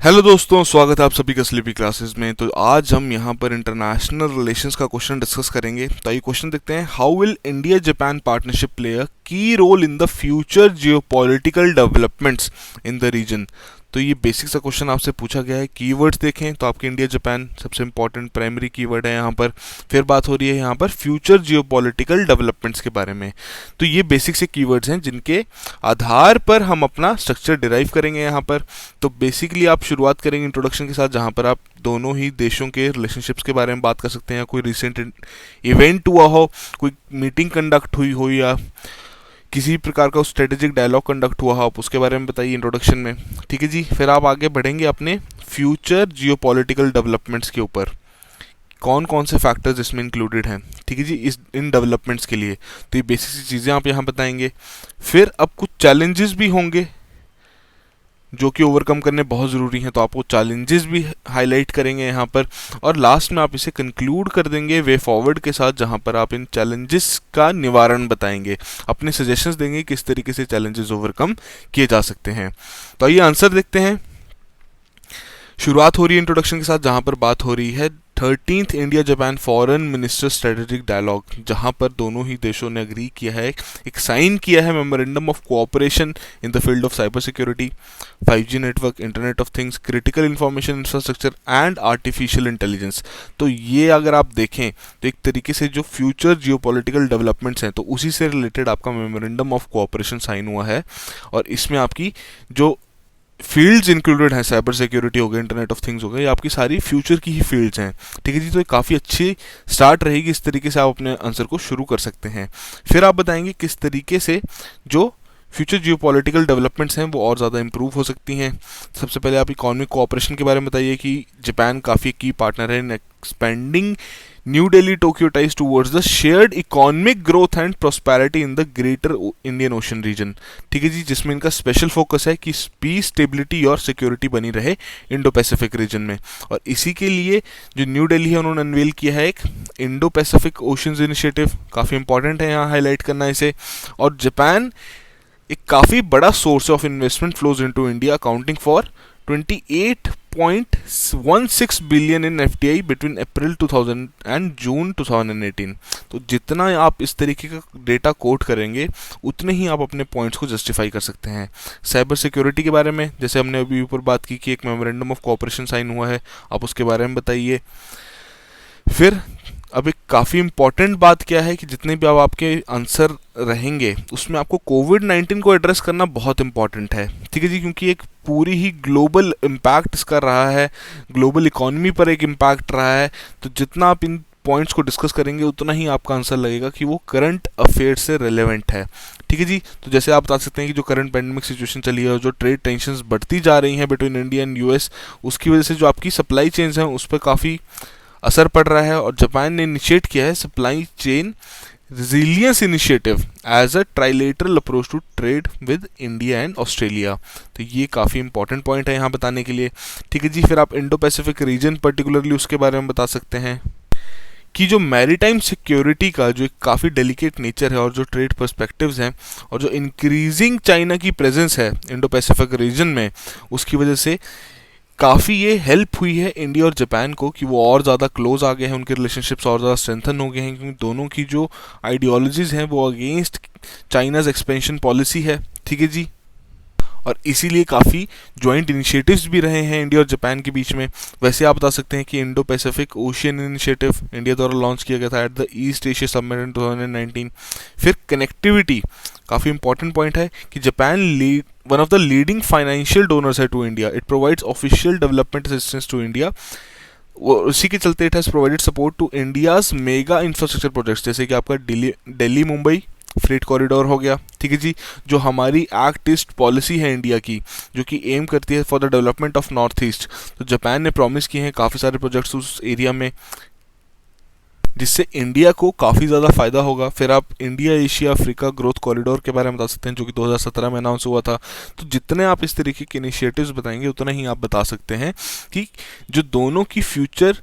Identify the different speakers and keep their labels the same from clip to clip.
Speaker 1: Hello दोस्तों, स्वागत है आप सभी का स्लीपी क्लासेस में। तो आज हम यहाँ पर इंटरनेशनल रिलेशंस का क्वेश्चन डिस्कस करेंगे। तो ये क्वेश्चन देखते हैं, how will India Japan partnership play a key role in the future geopolitical developments in the region. तो ये बेसिक सा क्वेश्चन आपसे पूछा गया है। कीवर्ड्स देखें तो आपके इंडिया जापान सबसे इंपॉर्टेंट प्राइमरी कीवर्ड है यहाँ पर। फिर बात हो रही है यहाँ पर फ्यूचर जियोपॉलिटिकल डेवलपमेंट्स के बारे में। तो ये बेसिक से कीवर्ड्स हैं जिनके आधार पर हम अपना स्ट्रक्चर डिराइव करेंगे यहाँ पर। तो बेसिकली आप शुरुआत करेंगे इंट्रोडक्शन के साथ, जहाँ पर आप दोनों ही देशों के रिलेशनशिप्स के बारे में बात कर सकते हैं। कोई रिसेंट इवेंट हुआ हो, कोई मीटिंग कंडक्ट हुई हो, या किसी प्रकार का स्ट्रेटेजिक डायलॉग कंडक्ट हुआ हो, आप उसके बारे में बताइए इंट्रोडक्शन में। ठीक है जी। फिर आप आगे बढ़ेंगे अपने फ्यूचर जियोपॉलिटिकल डेवलपमेंट्स के ऊपर, कौन कौन से फैक्टर्स इसमें इंक्लूडेड हैं। ठीक है जी, इस इन डेवलपमेंट्स के लिए। तो ये बेसिक सी चीज़ें आप यहाँ बताएंगे। फिर अब कुछ चैलेंजेस भी होंगे जो कि ओवरकम करने बहुत ज़रूरी हैं, तो आप वो चैलेंजेस भी हाईलाइट करेंगे यहाँ पर। और लास्ट में आप इसे कंक्लूड कर देंगे वे फॉरवर्ड के साथ, जहाँ पर आप इन चैलेंजेस का निवारण बताएंगे, अपने सजेशंस देंगे किस तरीके से चैलेंजेस ओवरकम किए जा सकते हैं। तो आइए आंसर देखते हैं। शुरुआत हो रही है इंट्रोडक्शन के साथ, जहाँ पर बात हो रही है 13th India Japan foreign minister strategic dialogue, जहाँ पर दोनों ही देशों ने अग्री किया है, एक साइन किया है memorandum of cooperation in the field of cyber security, 5G network, internet of things, critical information infrastructure and artificial intelligence. तो ये अगर आप देखें तो एक तरीके से जो फ्यूचर जियोपॉलिटिकल डेवलपमेंट्स हैं, तो उसी से रिलेटेड आपका मेमोरेंडम ऑफ कोऑपरेशन साइन हुआ है। और इसमें आपकी जो फील्ड्स इंक्लूडेड हैं, साइबर सिक्योरिटी हो गया, इंटरनेट ऑफ थिंग्स हो गया, ये आपकी सारी फ्यूचर की ही फील्ड्स हैं। ठीक है जी। तो ये काफ़ी अच्छी स्टार्ट रहेगी। इस तरीके से आप अपने आंसर को शुरू कर सकते हैं। फिर आप बताएंगे किस तरीके से जो फ्यूचर जियोपॉलिटिकल डेवलपमेंट्स हैं वो और ज़्यादा इंप्रूव हो सकती हैं। सबसे पहले आप इकोनॉमिक कोऑपरेशन के बारे में बताइए कि जापान काफ़ी की पार्टनर है in expanding new Delhi Tokyo ties towards the shared economic growth and prosperity in the greater Indian Ocean region. ठीक है जी, जिसमें इनका स्पेशल फोकस है कि पीस, स्टेबिलिटी और सिक्योरिटी बनी रहे इंडो पैसिफिक रीजन में। और इसी के लिए जो न्यू दिल्ली है उन्होंने अनवेल किया है एक इंडो पैसिफिक ओशंस इनिशिएटिव। काफ़ी इंपॉर्टेंट है यहाँ हाईलाइट करना इसे। और जापान एक काफ़ी बड़ा source of investment flows into India, accounting for 28.16 billion in FDI between April 2000 and June 2018। तो जितना आप इस तरीके का डेटा कोट करेंगे उतने ही आप अपने पॉइंट्स को जस्टिफाई कर सकते हैं। साइबर सिक्योरिटी के बारे में जैसे हमने अभी ऊपर बात की कि एक मेमोरेंडम ऑफ कोऑपरेशन साइन हुआ है, आप उसके बारे में बताइए। फिर अब एक काफ़ी इंपॉर्टेंट बात क्या है कि जितने भी अब आपके आंसर रहेंगे उसमें आपको कोविड-19 को एड्रेस करना बहुत इंपॉर्टेंट है। ठीक है जी, क्योंकि एक पूरी ही ग्लोबल इम्पैक्ट इसका रहा है, ग्लोबल इकोनॉमी पर एक इम्पैक्ट रहा है। तो जितना आप इन पॉइंट्स को डिस्कस करेंगे उतना ही आपका आंसर लगेगा कि वो करंट अफेयर से रिलेवेंट है। ठीक है जी। तो जैसे आप बता सकते हैं कि जो करंट पैंडेमिक सिचुएशन चली है और जो ट्रेड टेंशंस बढ़ती जा रही हैं बिटवीन इंडिया एंड यूएस, उसकी वजह से जो आपकी सप्लाई चेन्स हैं उस पर काफ़ी असर पड़ रहा है। और जापान ने इनिशिएट किया है supply chain resilience initiative as a trilateral approach to trade with India and Australia. तो ये काफ़ी इंपॉर्टेंट पॉइंट है यहाँ बताने के लिए। ठीक है जी। फिर आप इंडो पैसिफिक रीजन पर्टिकुलरली उसके बारे में बता सकते हैं कि जो मैरीटाइम सिक्योरिटी का जो एक काफ़ी डेलिकेट नेचर है और जो ट्रेड पर्सपेक्टिव्स हैं और जो इंक्रीजिंग चाइना की प्रेजेंस है इंडो पैसिफिक रीजन में, उसकी वजह से काफ़ी ये हेल्प हुई है इंडिया और जापान को कि वो और ज़्यादा क्लोज आ गए हैं, उनके रिलेशनशिप्स और ज़्यादा स्ट्रेंथन हो गए हैं, क्योंकि दोनों की जो आइडियोलॉजीज़ हैं वो अगेंस्ट चाइनाज़ एक्सपेंशन पॉलिसी है। ठीक है जी। और इसीलिए काफ़ी जॉइंट इनिशिएटिव्स भी रहे हैं इंडिया और जापान के बीच में। वैसे आप बता सकते हैं कि Indo Pacific ocean initiative India द्वारा लॉन्च किया गया था at the East Asia Summit in 2019। फिर कनेक्टिविटी काफ़ी इंपॉर्टेंट पॉइंट है कि Japan lead one of the leading financial donors है to India. It provides official development assistance to India. उसी के चलते it has provided support to India's mega infrastructure projects, जैसे कि आपका दिल्ली मुंबई फ्रेट कॉरिडोर हो गया। ठीक है जी। जो हमारी एक्ट ईस्ट पॉलिसी है इंडिया की, जो कि एम करती है for the development of north east, तो जापान ने प्रॉमिस किए हैं काफ़ी सारे प्रोजेक्ट्स उस एरिया में, जिससे इंडिया को काफ़ी ज़्यादा फ़ायदा होगा। फिर आप India Asia Africa growth corridor के बारे में बता सकते हैं, जो कि 2017 में अनाउंस हुआ था। तो जितने आप इस तरीके के इनिशिएटिव्स बताएंगे उतना ही आप बता सकते हैं कि जो दोनों की फ्यूचर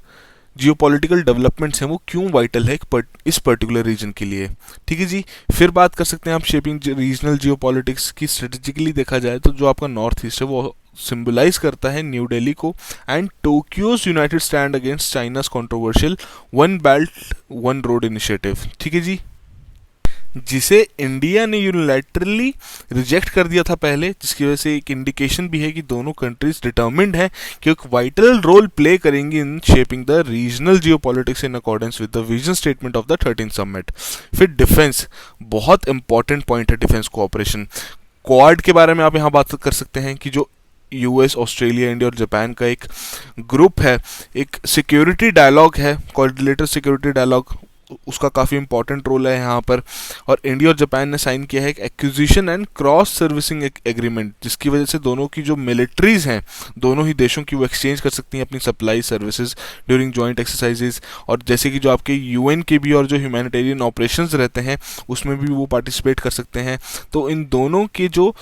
Speaker 1: जियोपॉलिटिकल डेवलपमेंट्स हैं वो क्यों वाइटल है इस पर्टिकुलर रीजन के लिए। ठीक है जी। फिर बात कर सकते हैं आप शेपिंग रीजनल जियोपॉलिटिक्स की। स्ट्रेटेजिकली देखा जाए तो जो आपका नॉर्थ ईस्ट है वो सिंबलाइज करता है न्यू दिल्ली को, and Tokyo's united stand against China's controversial One Belt One Road initiative. ठीक है जी, जिसे इंडिया ने यूनिलैटरली रिजेक्ट कर दिया था पहले, जिसकी वजह से एक इंडिकेशन भी है कि दोनों कंट्रीज डिटर्मिन्ड है कि एक वाइटल रोल प्ले करेंगी in shaping the regional geopolitics in accordance with the vision statement of the 13th summit. फिर डिफेंस, बहुत इंपॉर्टेंट पॉइंट है डिफेंस कोऑपरेशन। क्वाड के बारे में आप यहाँ बात कर सकते हैं कि जो यूएस, ऑस्ट्रेलिया, इंडिया और जापान का एक ग्रुप है, एक सिक्योरिटी डायलॉग है, कोऑर्डिनेटर सिक्योरिटी डायलॉग, उसका काफ़ी इंपॉर्टेंट रोल है यहाँ पर। और इंडिया और जापान ने साइन किया है एक acquisition and cross servicing agreement, जिसकी वजह से दोनों की जो मिलिट्रीज हैं, दोनों ही देशों की, वो एक्सचेंज कर सकती हैं अपनी supply services during joint exercises. और जैसे कि जो आपके यूएन के भी और जो ह्यूमैनिटेरियन ऑपरेशंस रहते हैं उसमें भी वो पार्टिसिपेट कर सकते हैं। तो इन दोनों के जो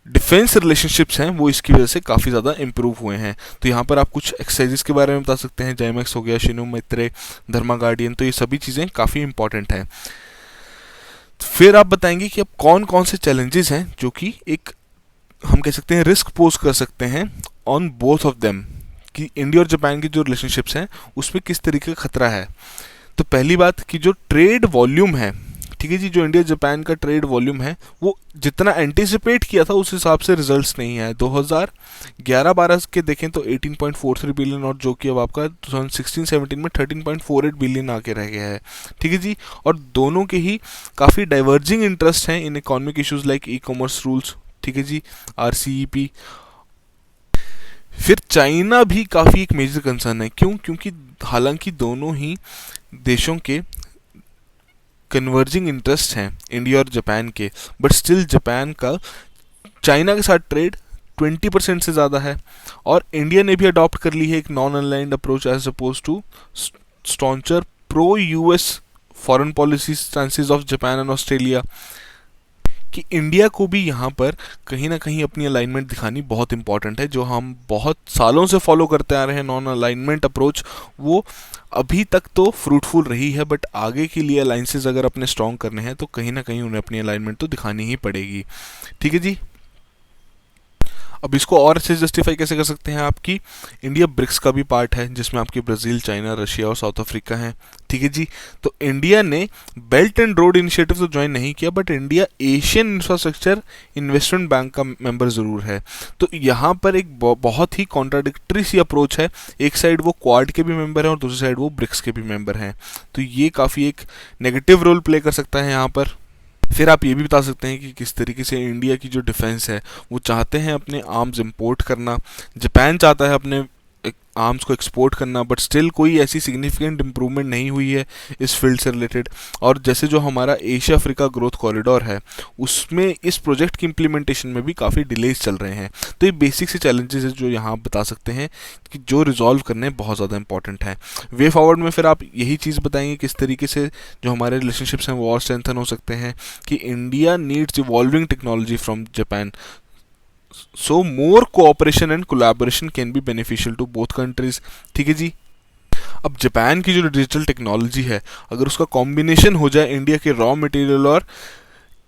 Speaker 1: डिफेंस रिलेशनशिप्स हैं वो इसकी वजह से काफ़ी ज़्यादा इंप्रूव हुए हैं। तो यहाँ पर आप कुछ एक्सरसाइजेस के बारे में बता सकते हैं, जैमेक्स हो गया, शिनो मित्रे, धर्मा गार्डियन, तो ये सभी चीज़ें काफ़ी इंपॉर्टेंट हैं। फिर आप बताएंगे कि अब कौन कौन से चैलेंजेस हैं जो कि एक हम कह सकते हैं रिस्क पोज कर सकते हैं ऑन बोथ ऑफ देम, कि इंडिया और जापान की जो रिलेशनशिप्स हैं उसमें किस तरीके का खतरा है। तो पहली बात कि जो ट्रेड वॉल्यूम है, ठीक है जी, जो इंडिया जापान का ट्रेड वॉल्यूम है वो जितना एंटिसिपेट किया था उस हिसाब से रिजल्ट्स नहीं आए। 2011-12 के देखें तो 18.43 बिलियन, और जो कि अब आपका 2016-17 में 13.48 बिलियन आके रह गया है। ठीक है जी, और दोनों के ही काफ़ी डाइवर्जिंग इंटरेस्ट हैं in economic issues like e commerce rules, ठीक है जी, RCEP। फिर चाइना भी काफ़ी एक मेजर कंसर्न है, क्यों? क्योंकि हालांकि दोनों ही देशों के कन्वर्जिंग इंटरेस्ट हैं इंडिया और जापान के, बट स्टिल जापान का चाइना के साथ ट्रेड 20% से ज़्यादा है। और इंडिया ने भी अडॉप्ट कर ली है एक non aligned approach as opposed to stauncher pro US foreign policy stances of Japan and Australia, कि इंडिया को भी यहाँ पर कहीं ना कहीं अपनी अलाइनमेंट दिखानी बहुत इंपॉर्टेंट है। जो हम बहुत सालों से फॉलो करते आ रहे हैं नॉन अलाइनमेंट अप्रोच, वो अभी तक तो फ्रूटफुल रही है, बट आगे के लिए अलाइंसेस अगर अपने स्ट्रॉन्ग करने हैं तो कहीं ना कहीं उन्हें अपनी अलाइनमेंट तो दिखानी ही पड़ेगी। ठीक है जी, अब इसको और अच्छे से जस्टिफाई कैसे कर सकते हैं आपकी इंडिया ब्रिक्स का भी पार्ट है, जिसमें आपकी ब्राज़ील, चाइना, रशिया और साउथ अफ्रीका हैं। ठीक है जी, तो इंडिया ने बेल्ट एंड रोड इनिशिएटिव तो ज्वाइन नहीं किया, but India Asian infrastructure investment bank का मेंबर ज़रूर है। तो यहाँ पर एक बहुत ही कॉन्ट्राडिक्टरी सी अप्रोच है, एक साइड वो क्वाड के भी मेंबर हैं और दूसरी साइड वो ब्रिक्स के भी मेंबर हैं, तो ये काफ़ी एक नेगेटिव रोल प्ले कर सकता है यहाँ पर। फिर आप ये भी बता सकते हैं कि किस तरीके से इंडिया की जो डिफेंस है वो चाहते हैं अपने आर्म्स इंपोर्ट करना, जापान चाहता है अपने आर्म्स को एक्सपोर्ट करना, बट स्टिल कोई ऐसी सिग्निफिकेंट इंप्रूवमेंट नहीं हुई है इस फील्ड से रिलेटेड। और जैसे जो हमारा एशिया अफ्रीका ग्रोथ कॉरिडोर है उसमें इस प्रोजेक्ट की इम्प्लीमेंटेशन में भी काफ़ी डिलेज चल रहे हैं। तो ये बेसिक से चैलेंजेस है जो यहाँ आप बता सकते हैं कि जो रिजॉल्व करने बहुत ज़्यादा इंपॉर्टेंट है। वे फॉरवर्ड में फिर आप यही चीज़ बताएंगे किस तरीके से जो हमारे रिलेशनशिप्स हैं वो और स्ट्रेंथन हो सकते हैं, कि India needs evolving technology from Japan, so more cooperation and collaboration can be beneficial to both countries। ठीक है जी, अब जापान की जो डिजिटल टेक्नोलॉजी है अगर उसका कॉम्बिनेशन हो जाए इंडिया के रॉ मटेरियल और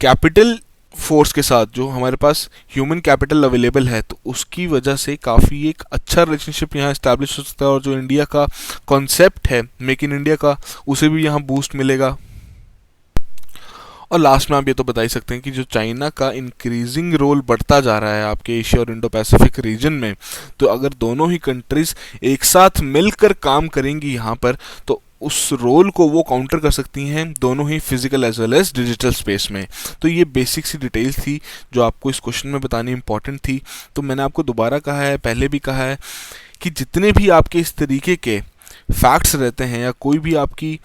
Speaker 1: कैपिटल फोर्स के साथ, जो हमारे पास ह्यूमन कैपिटल अवेलेबल है, तो उसकी वजह से काफ़ी एक अच्छा रिलेशनशिप यहाँ इस्टेब्लिश हो सकता है। और जो इंडिया का कॉन्सेप्ट है मेक इन इंडिया का, उसे भी यहाँ बूस्ट मिलेगा। और लास्ट में आप ये तो बता ही सकते हैं कि जो चाइना का इंक्रीजिंग रोल बढ़ता जा रहा है आपके एशिया और इंडो पैसिफिक रीजन में, तो अगर दोनों ही कंट्रीज एक साथ मिलकर काम करेंगी यहाँ पर, तो उस रोल को वो काउंटर कर सकती हैं दोनों ही physical as well as digital space में। तो ये बेसिक सी डिटेल्स थी जो आपको इस क्वेश्चन में बतानी इंपॉर्टेंट थी। तो मैंने आपको दोबारा कहा है, पहले भी कहा है, कि जितने भी आपके इस तरीके के फैक्ट्स रहते हैं या कोई भी आपकी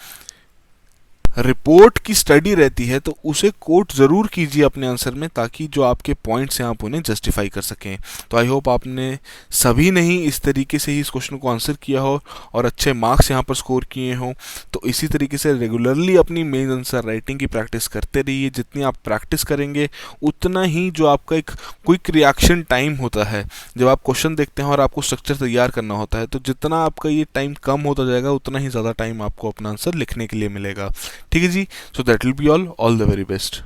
Speaker 1: रिपोर्ट की स्टडी रहती है तो उसे कोट ज़रूर कीजिए अपने आंसर में, ताकि जो आपके पॉइंट्स हैं आप उन्हें जस्टिफाई कर सकें। तो आई होप आपने सभी ने ही इस तरीके से ही इस क्वेश्चन को आंसर किया हो और अच्छे मार्क्स यहाँ पर स्कोर किए हों। तो इसी तरीके से रेगुलरली अपनी मेन आंसर राइटिंग की प्रैक्टिस करते रहिए। जितनी आप प्रैक्टिस करेंगे उतना ही जो आपका एक क्विक रिएक्शन टाइम होता है, जब आप क्वेश्चन देखते हैं और आपको स्ट्रक्चर तैयार करना होता है, तो जितना आपका ये टाइम कम होता जाएगा उतना ही ज़्यादा टाइम आपको अपना आंसर लिखने के लिए मिलेगा। ठीक है जी, so that will be all the very best.